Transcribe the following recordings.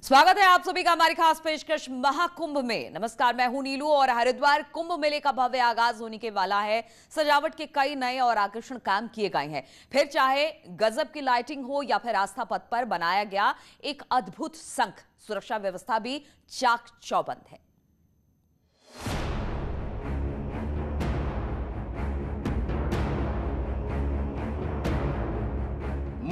स्वागत है आप सभी का हमारी खास पेशकश महाकुंभ में। नमस्कार, मैं हूं नीलू और हरिद्वार कुंभ मेले का भव्य आगाज होने के वाला है। सजावट के कई नए और आकर्षण काम किए गए हैं। फिर चाहे गजब की लाइटिंग हो या फिर आस्था पथ पर बनाया गया एक अद्भुत शंख, सुरक्षा व्यवस्था भी चाक चौबंद है।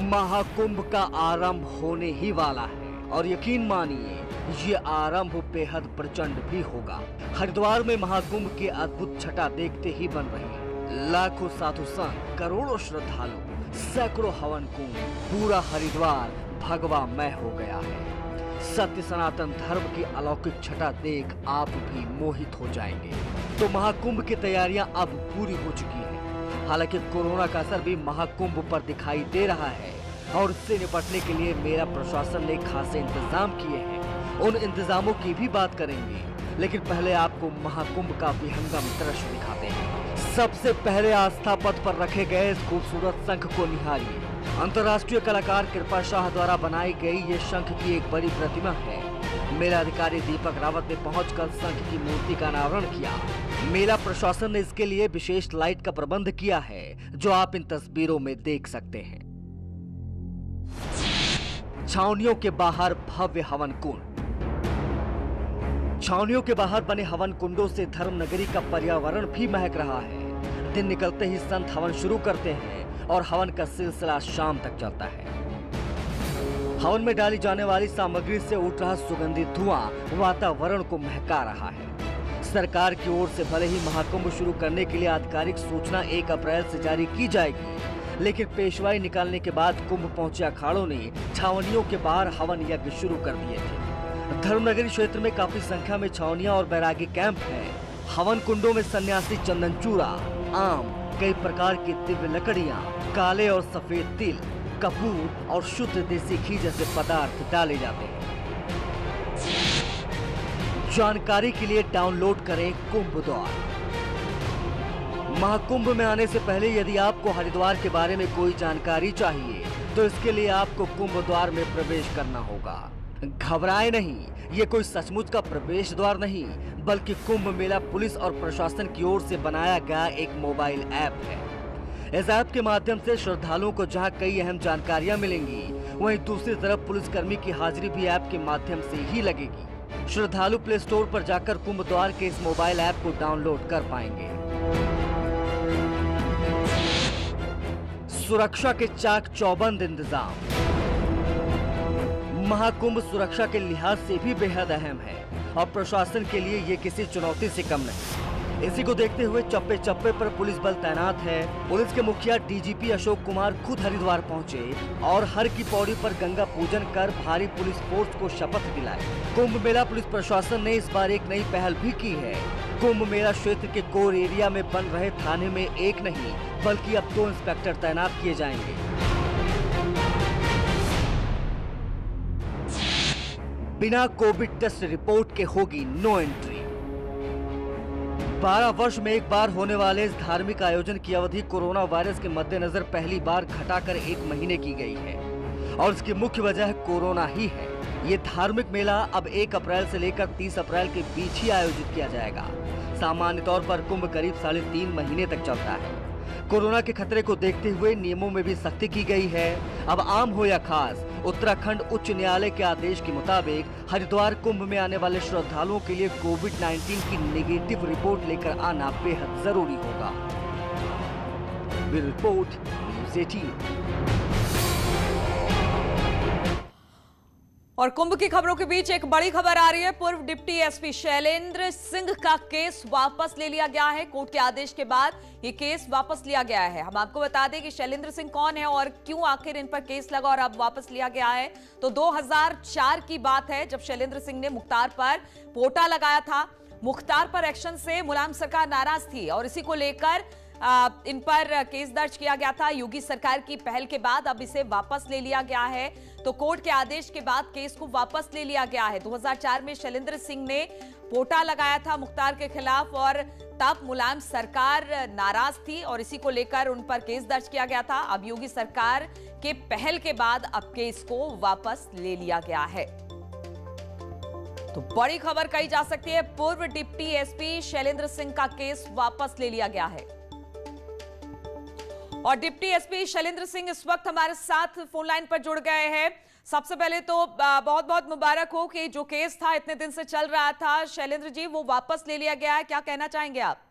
महाकुंभ का आरंभ होने ही वाला है और यकीन मानिए ये आरंभ बेहद प्रचंड भी होगा। हरिद्वार में महाकुंभ की अद्भुत छटा देखते ही बन रही है। लाखों साधु संत, करोड़ों श्रद्धालु, सैकड़ों हवन कुंड, पूरा हरिद्वार भगवामय हो गया है। सत्य सनातन धर्म की अलौकिक छटा देख आप भी मोहित हो जाएंगे। तो महाकुंभ की तैयारियां अब पूरी हो चुकी है। हालांकि कोरोना का असर भी महाकुंभ पर दिखाई दे रहा है और इससे निपटने के लिए मेला प्रशासन ने खासे इंतजाम किए हैं। उन इंतजामों की भी बात करेंगे, लेकिन पहले आपको महाकुंभ का विहंगम दृश्य दिखाते हैं। सबसे पहले आस्था पथ पर रखे गए इस खूबसूरत शंख को निहारिए। अंतर्राष्ट्रीय कलाकार कृपा शाह द्वारा बनाई गई ये शंख की एक बड़ी प्रतिमा है। मेला अधिकारी दीपक रावत ने पहुंचकर शंख की मूर्ति का अनावरण किया। मेला प्रशासन ने इसके लिए विशेष लाइट का प्रबंध किया है, जो आप इन तस्वीरों में देख सकते हैं। छावनियों के बाहर भव्य हवन कुंड। छावनियों के बाहर बने हवन कुंडों से धर्म नगरी का पर्यावरण भी महक रहा है। दिन निकलते ही संत हवन शुरू करते हैं और हवन का सिलसिला शाम तक चलता है। हवन में डाली जाने वाली सामग्री से उठ रहा सुगंधित धुआं वातावरण को महका रहा है। सरकार की ओर से भले ही महाकुंभ शुरू करने के लिए आधिकारिक सूचना 1 अप्रैल से जारी की जाएगी, लेकिन पेशवाई निकालने के बाद कुंभ पहुंचे अखाड़ों ने छावनियों के बाहर हवन यज्ञ शुरू कर दिए थे। धर्मनगरी क्षेत्र में काफी संख्या में छावनियां और बैरागी कैंप हैं। हवन कुंडों में सन्यासी चंदनचूड़ा, आम, कई प्रकार की दिव्य लकड़ियां, काले और सफेद तिल, कपूर और शुद्ध देसी घी जैसे पदार्थ डाले जाते हैं। जानकारी के लिए डाउनलोड करें कुंभ द्वार। महाकुंभ में आने से पहले यदि आपको हरिद्वार के बारे में कोई जानकारी चाहिए तो इसके लिए आपको कुंभ द्वार में प्रवेश करना होगा। घबराएं नहीं, ये कोई सचमुच का प्रवेश द्वार नहीं, बल्कि कुंभ मेला पुलिस और प्रशासन की ओर से बनाया गया एक मोबाइल ऐप है। इस ऐप के माध्यम से श्रद्धालुओं को जहां कई अहम जानकारियां मिलेंगी, वहीं दूसरी तरफ पुलिसकर्मी की हाजिरी भी ऐप के माध्यम से ही लगेगी। श्रद्धालु प्ले स्टोर पर जाकर कुंभ द्वार के इस मोबाइल ऐप को डाउनलोड कर पाएंगे। सुरक्षा के चाक चौबंद इंतजाम। महाकुंभ सुरक्षा के लिहाज से भी बेहद अहम है और प्रशासन के लिए ये किसी चुनौती से कम नहीं। इसी को देखते हुए चप्पे चप्पे पर पुलिस बल तैनात है। पुलिस के मुखिया डीजीपी अशोक कुमार खुद हरिद्वार पहुंचे और हर की पौड़ी पर गंगा पूजन कर भारी पुलिस फोर्स को शपथ दिलाई। कुंभ मेला पुलिस प्रशासन ने इस बार एक नई पहल भी की है। कुंभ मेला क्षेत्र के कोर एरिया में बन रहे थाने में एक नहीं बल्कि अब 2 इंस्पेक्टर तैनात किए जाएंगे। बिना कोविड टेस्ट रिपोर्ट के होगी नो एंट्री। 12 वर्ष में एक बार होने वाले इस धार्मिक आयोजन की अवधि कोरोना वायरस के मद्देनजर पहली बार घटाकर 1 महीने की गई है और इसकी मुख्य वजह कोरोना ही है। ये धार्मिक मेला अब 1 अप्रैल से लेकर 30 अप्रैल के बीच ही आयोजित किया जाएगा। सामान्य तौर पर कुंभ करीब 3.5 महीने तक चलता है। कोरोना के खतरे को देखते हुए नियमों में भी सख्ती की गई है। अब आम हो या खास, उत्तराखंड उच्च न्यायालय के आदेश के मुताबिक हरिद्वार कुंभ में आने वाले श्रद्धालुओं के लिए कोविड-19 की नेगेटिव रिपोर्ट लेकर आना बेहद जरूरी होगा। Bureau report, news 18। और कुंभ की खबरों के बीच एक बड़ी खबर आ रही है। पूर्व डिप्टी एसपी शैलेंद्र सिंह का केस वापस ले लिया गया है। कोर्ट के आदेश के बाद ये केस वापस लिया गया है। हम आपको बता दें कि शैलेंद्र सिंह कौन है और क्यों आखिर इन पर केस लगा और अब वापस लिया गया है। तो 2004 की बात है जब शैलेंद्र सिंह ने मुख्तार पर पोटा लगाया था। मुख्तार पर एक्शन से मुलायम सरकार नाराज थी और इसी को लेकर इन पर केस दर्ज किया गया था। योगी सरकार की पहल के बाद अब इसे वापस ले लिया गया है। तो कोर्ट के आदेश के बाद केस को वापस ले लिया गया है। 2004 में शैलेंद्र सिंह ने पोटा लगाया था मुख्तार के खिलाफ और तब मुलायम सरकार नाराज थी और इसी को लेकर उन पर केस दर्ज किया गया था। अब योगी सरकार के पहल के बाद अब केस को वापस ले लिया गया है। तो बड़ी खबर कही जा सकती है, पूर्व डिप्टी एसपी शैलेंद्र सिंह का केस वापस ले लिया गया है। और डिप्टी एसपी शैलेंद्र सिंह इस वक्त हमारे साथ फोन लाइन पर जुड़ गए हैं। सबसे पहले तो बहुत बहुत मुबारक हो कि जो केस था इतने दिन से चल रहा था शैलेंद्र जी, वो वापस ले लिया गया है। क्या कहना चाहेंगे आप?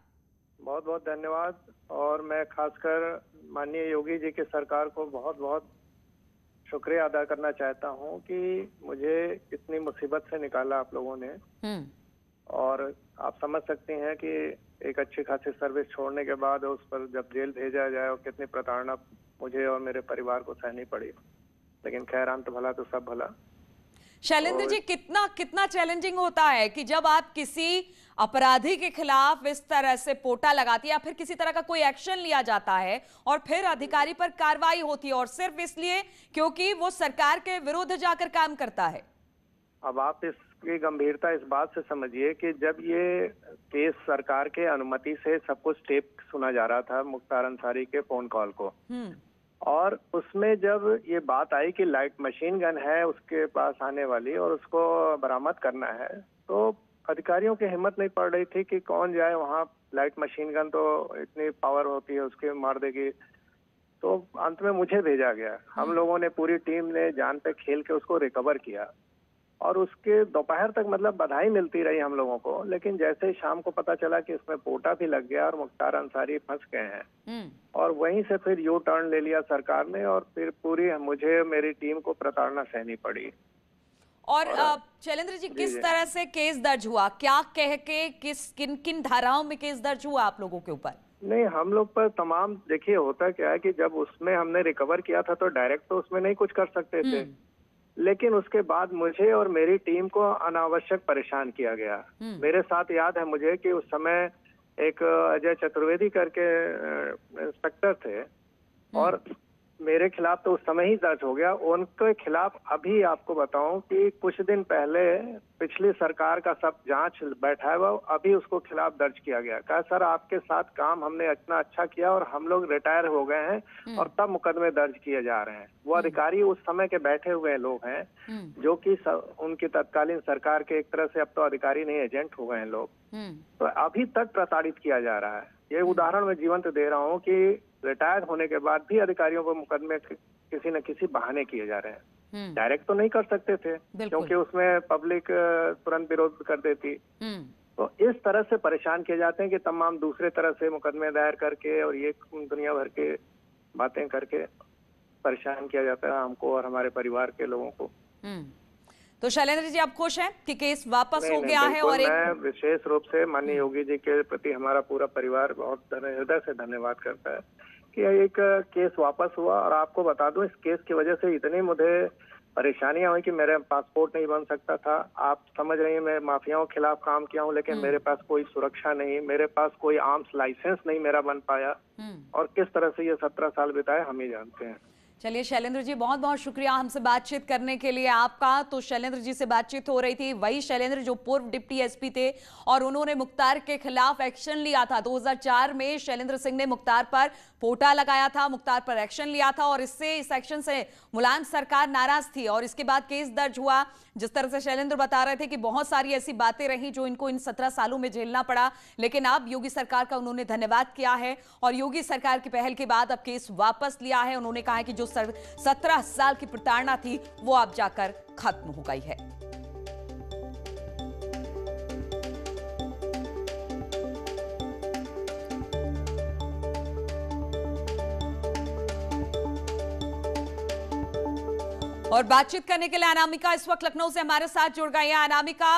बहुत बहुत धन्यवाद। और मैं खासकर माननीय योगी जी की सरकार को बहुत बहुत शुक्रिया अदा करना चाहता हूं कि मुझे इतनी मुसीबत से निकाला आप लोगों ने। और आप समझ सकती हैं कि एक अच्छी खासी सर्विस छोड़ने के बाद उस पर जब जेल भेजा जाए और कितनी प्रताड़ना मुझे और मेरे परिवार को सहनी पड़ी। लेकिन खैर, अंत भला तो सब भला। शैलेंद्र जी, कितना चैलेंजिंग होता है कि जब आप किसी अपराधी के खिलाफ इस तरह से पोटा लगाती है या फिर किसी तरह का कोई एक्शन लिया जाता है और फिर अधिकारी पर कार्रवाई होती है, और सिर्फ इसलिए क्योंकि वो सरकार के विरुद्ध जाकर काम करता है। अब आप इसकी गंभीरता इस बात से समझिए कि जब ये केस सरकार के अनुमति से सब कुछ टेप सुना जा रहा था मुख्तार अंसारी के फोन कॉल को, और उसमें जब ये बात आई कि लाइट मशीन गन है उसके पास आने वाली और उसको बरामद करना है, तो अधिकारियों की हिम्मत नहीं पड़ रही थी कि कौन जाए वहाँ। लाइट मशीन गन तो इतनी पावर होती है, उसके मार देगी। तो अंत में मुझे भेजा गया। हम लोगों ने, पूरी टीम ने जान पे खेल के उसको रिकवर किया और उसके दोपहर तक मतलब बधाई मिलती रही हम लोगों को। लेकिन जैसे ही शाम को पता चला कि इसमें पोटा भी लग गया और मुख्तार अंसारी फंस गए हैं, और वहीं से फिर यू टर्न ले लिया सरकार ने और फिर पूरी मुझे मेरी टीम को प्रताड़ना सहनी पड़ी। और शैलेंद्र जी, किस तरह से केस दर्ज हुआ? क्या कह के किन किन धाराओं में केस दर्ज हुआ आप लोगों के ऊपर? नहीं, हम लोग पर तमाम, देखिए होता क्या है कि जब उसमें हमने रिकवर किया था तो डायरेक्ट तो उसमें नहीं कुछ कर सकते थे, लेकिन उसके बाद मुझे और मेरी टीम को अनावश्यक परेशान किया गया। मेरे साथ याद है मुझे कि उस समय एक अजय चतुर्वेदी करके इंस्पेक्टर थे, और मेरे खिलाफ तो उस समय ही दर्ज हो गया। उनके खिलाफ अभी आपको बताऊं कि कुछ दिन पहले पिछली सरकार का सब जांच बैठा हुआ, अभी उसको खिलाफ दर्ज किया गया। कहा सर आपके साथ काम हमने इतना अच्छा किया और हम लोग रिटायर हो गए हैं और तब मुकदमे दर्ज किए जा रहे हैं। वो अधिकारी उस समय के बैठे हुए लोग हैं जो कि उनकी तत्कालीन सरकार के एक तरह से, अब तो अधिकारी नहीं एजेंट हो गए हैं लोग। तो अभी तक प्रताड़ित किया जा रहा है। ये उदाहरण मैं जीवंत दे रहा हूँ कि रिटायर होने के बाद भी अधिकारियों को मुकदमे किसी न किसी बहाने किए जा रहे हैं। डायरेक्ट तो नहीं कर सकते थे क्योंकि उसमें पब्लिक तुरंत विरोध कर देती। तो इस तरह से परेशान किए जाते हैं कि तमाम दूसरे तरह से मुकदमे दायर करके और ये दुनिया भर के बातें करके परेशान किया जाता है हमको और हमारे परिवार के लोगों को। तो शैलेंद्र जी, आप खुश हैं कि केस वापस हो गया है? और मैं विशेष रूप से माननीय योगी जी के प्रति हमारा पूरा परिवार बहुत हृदय से धन्यवाद करता है कि एक केस वापस हुआ। और आपको बता दूं, इस केस की वजह से इतनी मुझे परेशानियां हुई कि मेरा पासपोर्ट नहीं बन सकता था। आप समझ रही हैं, मैं माफियाओं के खिलाफ काम किया हूं, लेकिन मेरे पास कोई सुरक्षा नहीं, मेरे पास कोई आर्म्स लाइसेंस नहीं मेरा बन पाया, और किस तरह से ये 17 साल बिताए हम ही जानते हैं। चलिए शैलेंद्र जी, बहुत बहुत शुक्रिया हमसे बातचीत करने के लिए आपका। तो शैलेंद्र जी से बातचीत हो रही थी, वही शैलेंद्र जो पूर्व डिप्टी एसपी थे और उन्होंने मुख्तार के खिलाफ एक्शन लिया था। 2004 में शैलेंद्र सिंह ने मुख्तार पर पोटा लगाया था, मुख्तार पर एक्शन लिया था, और इस एक्शन से मुलायम सरकार नाराज थी और इसके बाद केस दर्ज हुआ। जिस तरह से शैलेंद्र बता रहे थे कि बहुत सारी ऐसी बातें रही जो इनको इन 17 सालों में झेलना पड़ा, लेकिन अब योगी सरकार का उन्होंने धन्यवाद किया है और योगी सरकार की पहल के बाद अब केस वापस लिया है। उन्होंने कहा है कि जो 17 साल की प्रताड़ना थी वो अब जाकर खत्म हो गई है। और बातचीत करने के लिए अनामिका इस वक्त लखनऊ से हमारे साथ जुड़ गई है। अनामिका,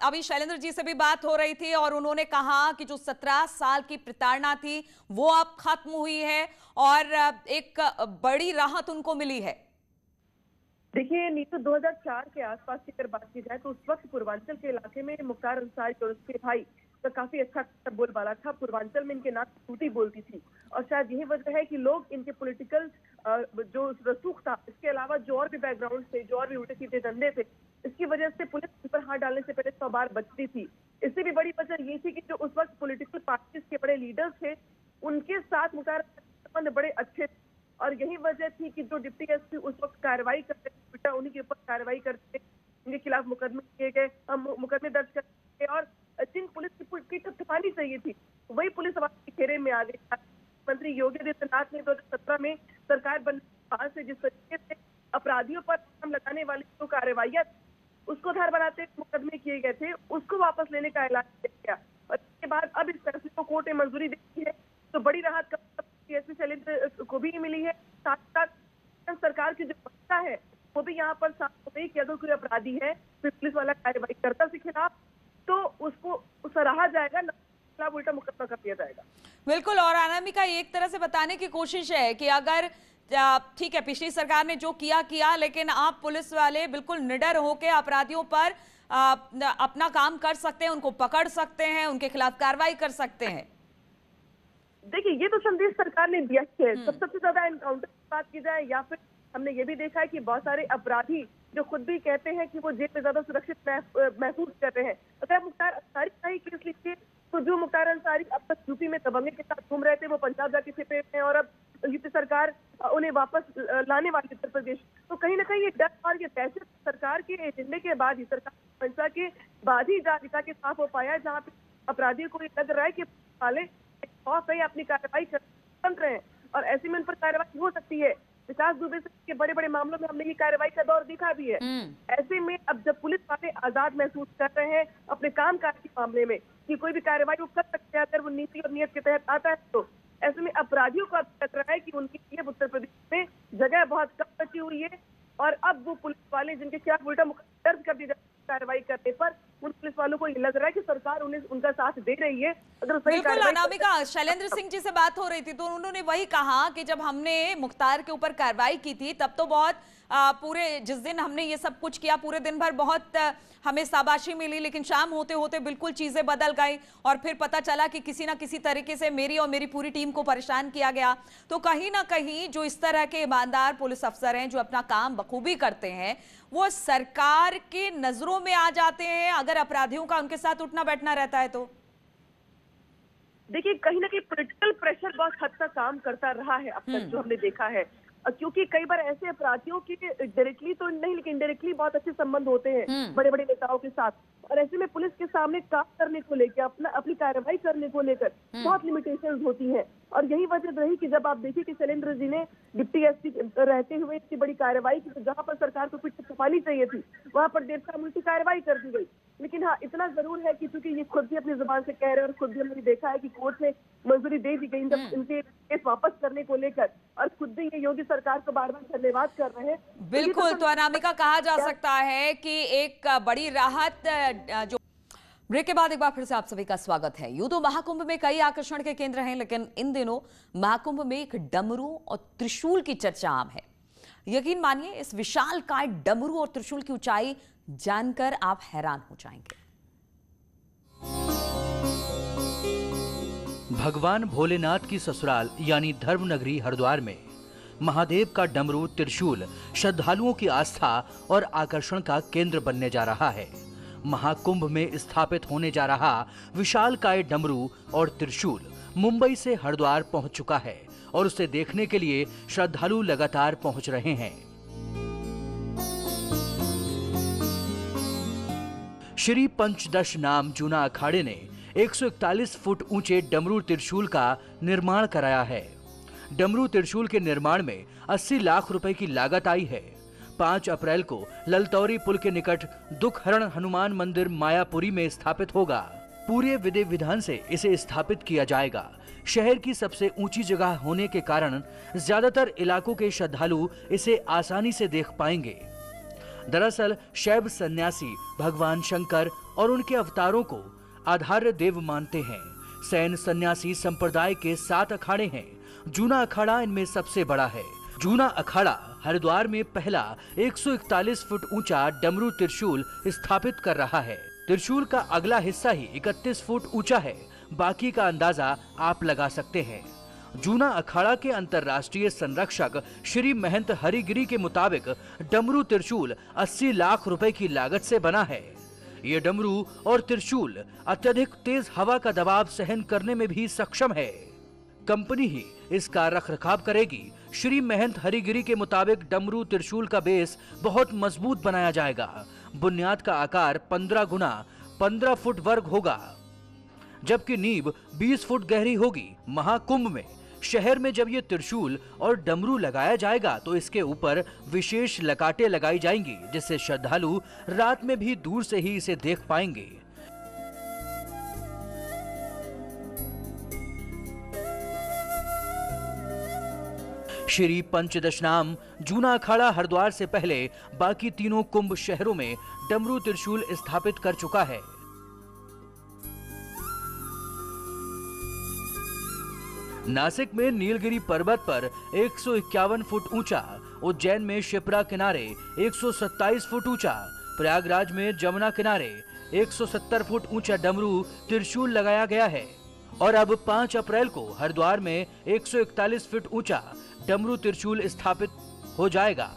अभी शैलेंद्र जी से भी बात हो रही थी और उन्होंने कहा कि जो 17 साल की प्रताड़ना थी वो अब खत्म हुई है और एक बड़ी राहत उनको मिली है। देखिए नीतू, 2004 के आसपास की अगर बात की जाए तो उस वक्त पूर्वांचल के इलाके में मुख्तार अंसारी और उसके भाई तो काफी अच्छा बोलबाला था। पूर्वांचल में इनके नाक टूटी बोलती थी और शायद यही वजह है कि लोग इनके पॉलिटिकल जो रसूख था, इसके अलावा जो और भी बैकग्राउंड थे, जो और भी उल्टे सीधे धंधे थे, इसकी वजह से पुलिस इन पर हाथ डालने से पहले 100 बार बचती थी। इससे भी बड़ी वजह ये थी कि जो उस वक्त पॉलिटिकल पार्टीज के बड़े लीडर्स थे उनके साथ मुख्तार संबंध बड़े अच्छे थे और यही वजह थी कि जो डिप्टी एसपी उस वक्त कार्रवाई करते, बेटा उन्हीं के ऊपर कार्रवाई करते, इनके खिलाफ मुकदमे दर्ज कर और जिन पुलिस की थपथपानी चाहिए थी वही पुलिस के घेरे में आ गई। मंत्री योगी आदित्यनाथ ने 2017 में सरकार बनने के बाद से जिस तरीके से अपराधियों पर हम लगाने वाली जो कार्रवाइयां उसको आधार बनाते मुकदमे किए गए थे, उसको वापस लेने का ऐलान किया गया और इसके बाद अब इस फैसले को कोर्ट ने मंजूरी दी है। तो बड़ी राहत एसपी शैलेंद्र को भी मिली है। साथ साथ सरकार की जो व्यवस्था है वो भी यहाँ पर साफ हो गई कि अगर कोई अपराधी है तो पुलिस वाला कार्रवाई करता उसके खिलाफ तो उसको सराहा जाएगा, खिलाफ उल्टा मुकदमा कर दिया जाएगा। बिल्कुल। और अनामिका, एक तरह से बताने की कोशिश है कि अगर ठीक है पिछली सरकार ने जो किया लेकिन आप पुलिस वाले बिल्कुल निडर होकर अपराधियों पर अपना काम कर सकते हैं, उनको पकड़ सकते हैं, उनके खिलाफ कार्रवाई कर सकते हैं। देखिए ये तो संदेश सरकार ने दिया है। सबसे ज्यादा एनकाउंटर की बात की जाए या फिर हमने ये भी देखा है कि बहुत सारे अपराधी जो खुद भी कहते हैं कि वो जेल में ज्यादा सुरक्षित महसूस कर रहे हैं। अगर मुख्तार अंसारी का ही केस लीजिए तो जो मुख्तार अंसारी अब तक यूपी में दबंगे के साथ घूम रहे थे वो पंजाब जाके छिपे हुए हैं और अब यूपी सरकार उन्हें वापस लाने वाली उत्तर प्रदेश। तो कहीं ना कहीं ये डर और ये दहशत सरकार के एजेंडे के बाद ही, सरकार की मंशा के बाद ही जाके साफ हो पाया है, जहाँ पे अपराधियों को ये लग रहा है कि वाले कहीं अपनी कार्रवाई कर रहे हैं और ऐसे में उन पर कार्रवाई हो सकती है। विकास दुबे के बड़े बड़े मामलों में हमने ये कार्रवाई का दौर देखा भी है। ऐसे में अब जब पुलिस वाले आजाद महसूस कर रहे हैं अपने कामकाज के मामले में कि कोई भी कार्रवाई वो कर सकते हैं अगर वो नीति और नियत के तहत आता है, तो ऐसे में अपराधियों को अब लग रहा है कि उनके लिए उत्तर प्रदेश में जगह बहुत कम बची हुई है और अब वो पुलिस वाले जिनके खिलाफ उल्टा मुकदमा दर्ज कर दी जाए कार्रवाई करने पर उन पुलिस वालों को ये लग रहा है कि सरकार उन्हें उनका साथ दे रही है। अगर बिल्कुल अनामिका, शैलेंद्र सिंह जी से बात हो रही थी तो उन्होंने वही कहा कि जब हमने मुख्तार के ऊपर कार्रवाई की थी तब तो बहुत पूरे जिस दिन हमने ये सब कुछ किया पूरे दिन भर बहुत हमें शाबाशी मिली, लेकिन शाम होते होते बिल्कुल चीजें बदल गई और फिर पता चला कि किसी ना किसी तरीके से मेरी और मेरी पूरी टीम को परेशान किया गया। तो कहीं ना कहीं जो इस तरह के ईमानदार पुलिस अफसर हैं जो अपना काम बखूबी करते हैं वो सरकार के नजरों में आ जाते हैं अगर अपराधियों का उनके साथ उठना बैठना रहता है। तो देखिए कहीं ना कहीं पॉलिटिकल प्रेशर बहुत हद तक काम करता रहा है अब तक जो हमने देखा है, क्योंकि कई बार ऐसे अपराधियों के डायरेक्टली तो नहीं लेकिन इनडायरेक्टली बहुत अच्छे संबंध होते हैं बड़े बड़े नेताओं के साथ और ऐसे में पुलिस के सामने काम करने को लेकर अपनी कार्रवाई करने को लेकर बहुत लिमिटेशंस होती हैं और यही वजह रही कि जब आप देखिए कि शैलेंद्र जी ने डिप्टी एसपी रहते हुए इतनी बड़ी कार्रवाई की, तो जहां पर सरकार को कुछ छुपानी चाहिए थी वहां पर देर शाम उल्टी कार्रवाई कर दी गई। लेकिन हाँ इतना जरूर है कि चूंकि ये खुद भी अपनी जुबान से कह रहे हैं और खुद भी हमने देखा है कि कोर्ट ने मंजूरी दे दी गई इनके केस वापस करने को लेकर और खुद भी ये योगी सरकार को बार बार धन्यवाद कर रहे हैं। बिल्कुल। तो अनामिका कहा जा सकता है कि एक बड़ी राहत जो ब्रेक के बाद एक बार फिर से आप सभी का स्वागत है। यूं तो महाकुंभ में कई आकर्षण के केंद्र हैं लेकिन इन दिनों महाकुंभ में एक डमरू और त्रिशूल की चर्चा आम है। यकीन मानिए इस विशालकाय डमरू और त्रिशूल की ऊंचाई जानकर आप हैरान हो जाएंगे। भगवान भोलेनाथ की ससुराल यानी धर्म नगरी हरिद्वार में महादेव का डमरू त्रिशूल श्रद्धालुओं की आस्था और आकर्षण का केंद्र बनने जा रहा है। महाकुंभ में स्थापित होने जा रहा विशालकाय डमरू और त्रिशूल मुंबई से हरिद्वार पहुंच चुका है और उसे देखने के लिए श्रद्धालु लगातार पहुंच रहे हैं। श्री पंचदश नाम जूना अखाड़े ने 141 फुट ऊंचे डमरू त्रिशूल का निर्माण कराया है। डमरू त्रिशूल के निर्माण में 80 लाख रुपए की लागत आई है। 5 अप्रैल को ललतौरी पुल के निकट दुखहरण हनुमान मंदिर मायापुरी में स्थापित होगा। पूरे विधि विधान से इसे स्थापित किया जाएगा। शहर की सबसे ऊंची जगह होने के कारण ज्यादातर इलाकों के श्रद्धालु इसे आसानी से देख पाएंगे। दरअसल शैव सन्यासी भगवान शंकर और उनके अवतारों को आधार्य देव मानते हैं। सैन सन्यासी संप्रदाय के 7 अखाड़े हैं। जूना अखाड़ा इनमें सबसे बड़ा है। जूना अखाड़ा हरिद्वार में पहला 141 फुट ऊंचा डमरू त्रिशूल स्थापित कर रहा है। त्रिशूल का अगला हिस्सा ही 31 फुट ऊंचा है। बाकी का अंदाजा आप लगा सकते हैं। जूना अखाड़ा के अंतर्राष्ट्रीय संरक्षक श्री महंत हरिगिरी के मुताबिक डमरू त्रिशूल 80 लाख रुपए की लागत से बना है। ये डमरू और त्रिशूल अत्यधिक तेज हवा का दबाव सहन करने में भी सक्षम है। कंपनी ही इसका रखरखाव करेगी। श्री महंत हरिगिरी के मुताबिक डमरू त्रिशूल का बेस बहुत मजबूत बनाया जाएगा। बुनियाद का आकार 15 गुना 15 फुट वर्ग होगा, जबकि नींव 20 फुट गहरी होगी। महाकुंभ में शहर में जब ये त्रिशूल और डमरू लगाया जाएगा तो इसके ऊपर विशेष लकाटें लगाई जाएंगी, जिससे श्रद्धालु रात में भी दूर से ही इसे देख पाएंगे। श्री पंचदशनाम जूना अखाड़ा हरिद्वार से पहले बाकी तीनों कुंभ शहरों में डमरू त्रिशूल स्थापित कर चुका है। नासिक में नीलगिरी पर्वत पर 151 फुट ऊंचा, उज्जैन में शिप्रा किनारे 127 फुट ऊंचा, प्रयागराज में जमुना किनारे 170 फुट ऊंचा डमरू त्रिशूल लगाया गया है। और अब 5 अप्रैल को हरिद्वार में 141 फुट ऊंचा डमरू त्रिशूल स्थापित हो जाएगा।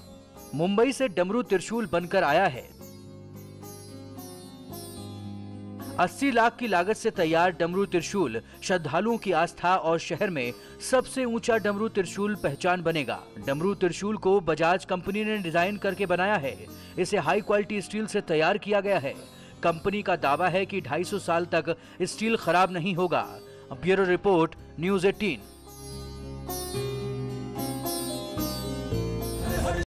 मुंबई से डमरू त्रिशूल बनकर आया है। 80 लाख की लागत से तैयार डमरू त्रिशूल श्रद्धालुओं की आस्था और शहर में सबसे ऊंचा डमरू त्रिशूल पहचान बनेगा। डमरू त्रिशूल को बजाज कंपनी ने डिजाइन करके बनाया है। इसे हाई क्वालिटी स्टील से तैयार किया गया है। कंपनी का दावा है कि 250 साल तक स्टील खराब नहीं होगा। Bureau report, news 18।